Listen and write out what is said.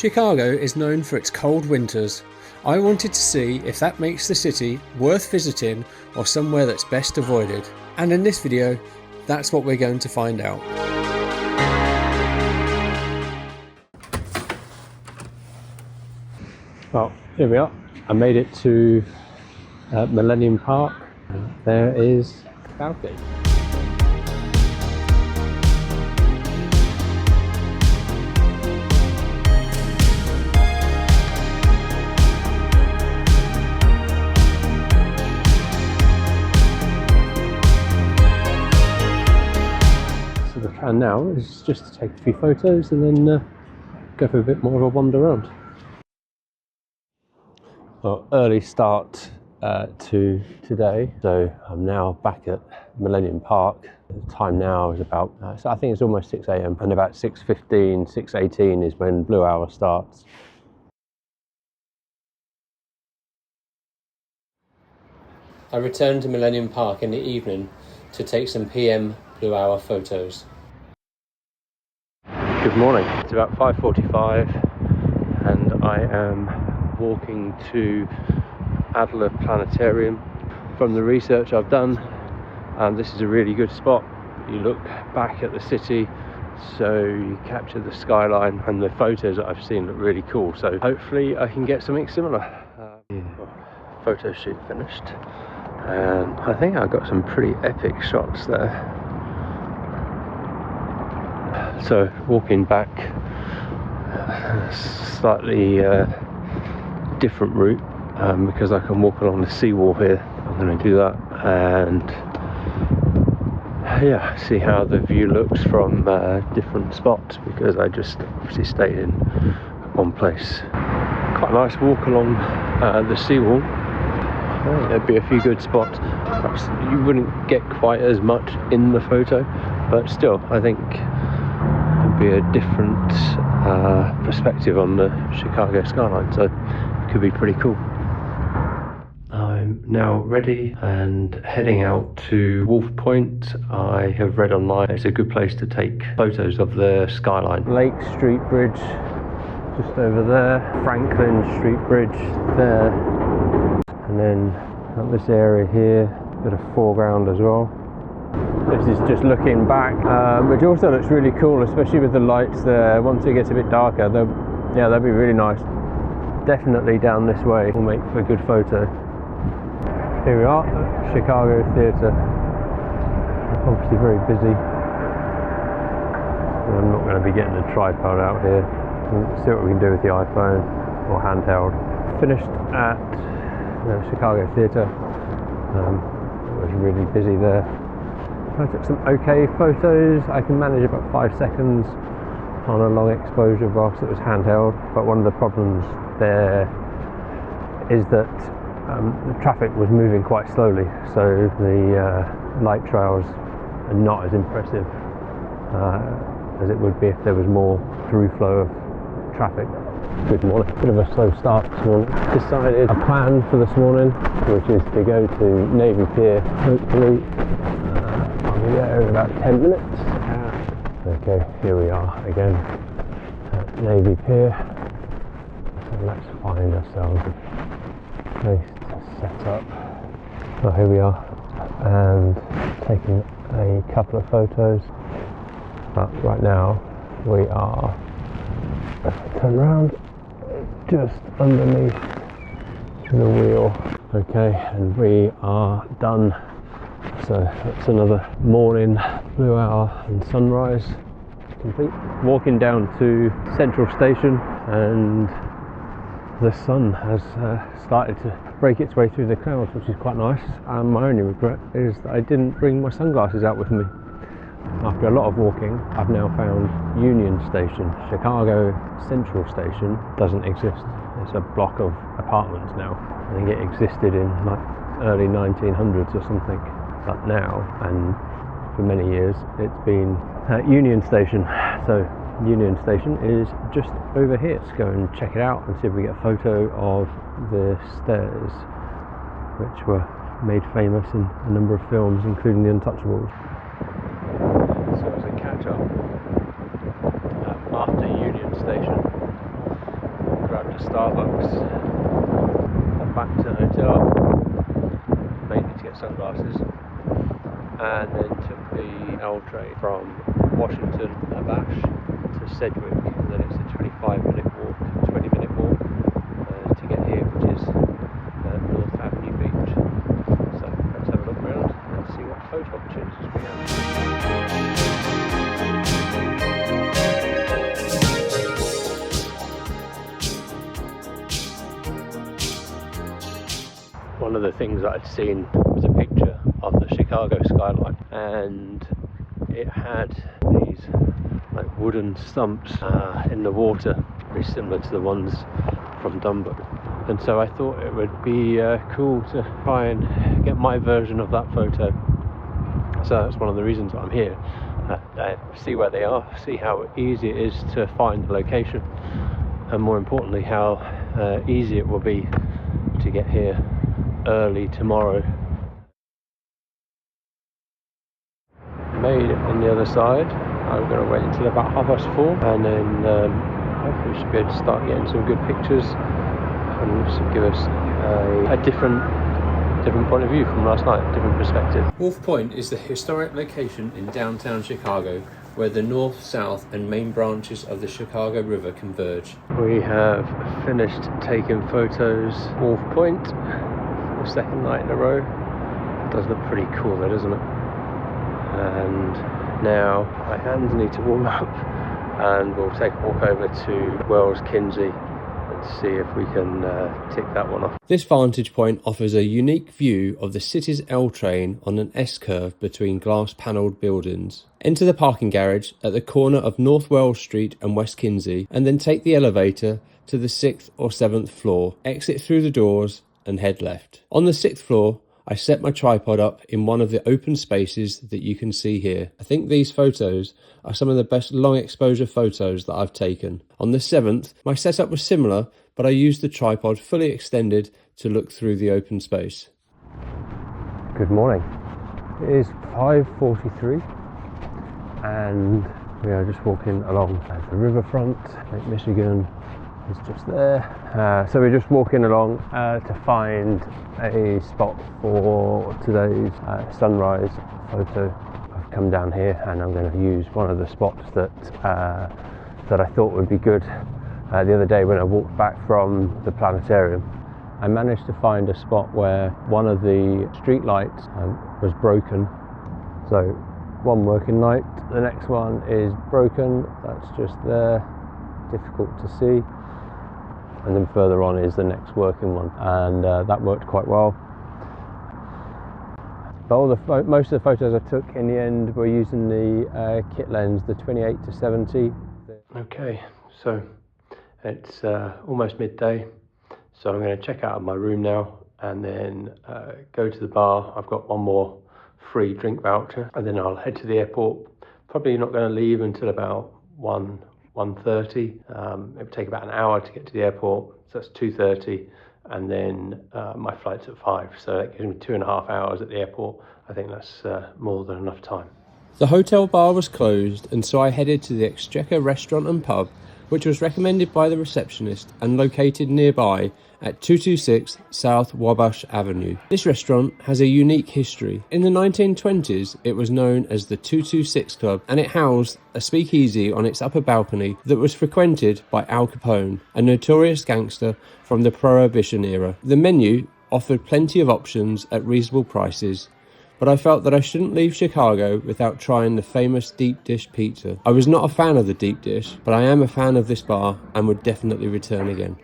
Chicago is known for its cold winters. I wanted to see if that makes the city worth visiting or somewhere that's best avoided. And in this video, that's what we're going to find out. Well, here we are. I made it to Millennium Park. There is Southgate. So the plan now is just to take a few photos and then go for a bit more of a wander around. Well, early start to today, so I'm now back at Millennium Park. The time now is about, so I think it's almost 6 AM, and about 6:15, 6:18 is when Blue Hour starts. I returned to Millennium Park in the evening to take some PM Blue Hour photos. Good morning, it's about 5:45 and I am walking to Adler Planetarium. From the research I've done, this is a really good spot. You look back at the city, so you capture the skyline, and the photos that I've seen look really cool, so hopefully I can get something similar. Photo shoot finished, and I think I got some pretty epic shots there. So walking back, slightly different route because I can walk along the seawall here. I'm going to do that and yeah, see how the view looks from different spots, because I just obviously stayed in one place. Quite a nice walk along the seawall. There'd be a few good spots. Perhaps you wouldn't get quite as much in the photo, but still I think it'd be a different perspective on the Chicago skyline, so it could be pretty cool. I'm now ready and heading out to Wolf Point. I have read online it's a good place to take photos of the skyline. Lake Street Bridge just over there, Franklin Street Bridge there, and then up this area here, a bit of foreground as well. This is just looking back, which also looks really cool, especially with the lights there. Once it gets a bit darker, that'd be really nice. Definitely down this way will make for a good photo. Here we are at Chicago Theatre. Obviously very busy. I'm not going to be getting a tripod out here. We'll see what we can do with the iPhone or handheld. Finished at Chicago Theatre. It was really busy there. I took some okay photos. I can manage about 5 seconds on a long exposure whilst it was handheld, but one of the problems there is that the traffic was moving quite slowly, so the light trails are not as impressive as it would be if there was more through flow of traffic. Good morning. Bit of a slow start this morning. Decided a plan for this morning, which is to go to Navy Pier. Hopefully I'll be there in about 10 minutes. Okay, here we are again at Navy Pier. So let's find ourselves a place to set up. So here we are, and taking a couple of photos. But right now we are, turn around, just underneath the wheel. Okay, and we are done. So that's another morning, Blue Hour and sunrise complete. Walking down to Central Station, and the sun has started to break its way through the clouds, which is quite nice. My only regret is that I didn't bring my sunglasses out with me. After a lot of walking, I've now found Union Station. Chicago Central Station doesn't exist. It's a block of apartments now. I think it existed in like early 1900s or something. But now, and for many years, it's been Union Station. So Union Station is just over here. Let's go and check it out and see if we get a photo of the stairs, which were made famous in a number of films, including The Untouchables. So as a catch-up, after Union Station, Starbucks, hop back to the hotel, mainly to get sunglasses, and then took the L train from Washington Abash to Sedgwick, and then it's a 20-minute walk to get here, which is North Avenue Beach. So let's have a look around and see what photo opportunities we have. One of the things that I'd seen was a picture of the Chicago skyline, and it had these like wooden stumps in the water, very similar to the ones from Dumbo. And so I thought it would be cool to try and get my version of that photo. So that's one of the reasons I'm here. See where they are, see how easy it is to find the location, and more importantly how easy it will be to get here early tomorrow. Made it on the other side. I'm going to wait until about 4:30, and then hopefully we should be able to start getting some good pictures, and this will give us a different point of view from last night, different perspective. Wolf Point is the historic location in downtown Chicago where the north, south and main branches of the Chicago River converge. We have finished taking photos. Wolf Point, for the second night in a row. It does look pretty cool though, doesn't it? And now my hands need to warm up, and we'll take a walk over to Wells Kinsey and see if we can tick that one off. This vantage point offers a unique view of the city's L train on an S-curve between glass-panelled buildings. Enter the parking garage at the corner of North Wells Street and West Kinsey, and then take the elevator to the 6th or 7th floor, exit through the doors and head left. On the 6th floor, I set my tripod up in one of the open spaces that you can see here. I think these photos are some of the best long exposure photos that I've taken. On the 7th, my setup was similar, but I used the tripod fully extended to look through the open space. Good morning. It is 5:43 and we are just walking along the riverfront. Lake Michigan is just there. So we're just walking along to find a spot for today's sunrise photo. I've come down here and I'm going to use one of the spots that I thought would be good. The other day when I walked back from the planetarium, I managed to find a spot where one of the street lights was broken. So one working light, the next one is broken, that's just there, difficult to see. And then further on is the next working one, and that worked quite well. But most of the photos I took in the end were using the kit lens, the 28-70. Okay, so it's almost midday, so I'm going to check out of my room now and then go to the bar. I've got one more free drink voucher, and then I'll head to the airport. Probably not going to leave until about 1:30. It would take about an hour to get to the airport, so that's 2:30, and then my flight's at 5, so that gives me 2.5 hours at the airport. I think that's more than enough time. The hotel bar was closed, and so I headed to the Exchequer restaurant and pub, which was recommended by the receptionist and located nearby at 226 South Wabash Avenue. This restaurant has a unique history. In the 1920s, it was known as the 226 Club, and it housed a speakeasy on its upper balcony that was frequented by Al Capone, a notorious gangster from the Prohibition era. The menu offered plenty of options at reasonable prices, but I felt that I shouldn't leave Chicago without trying the famous deep dish pizza. I was not a fan of the deep dish, but I am a fan of this bar and would definitely return again.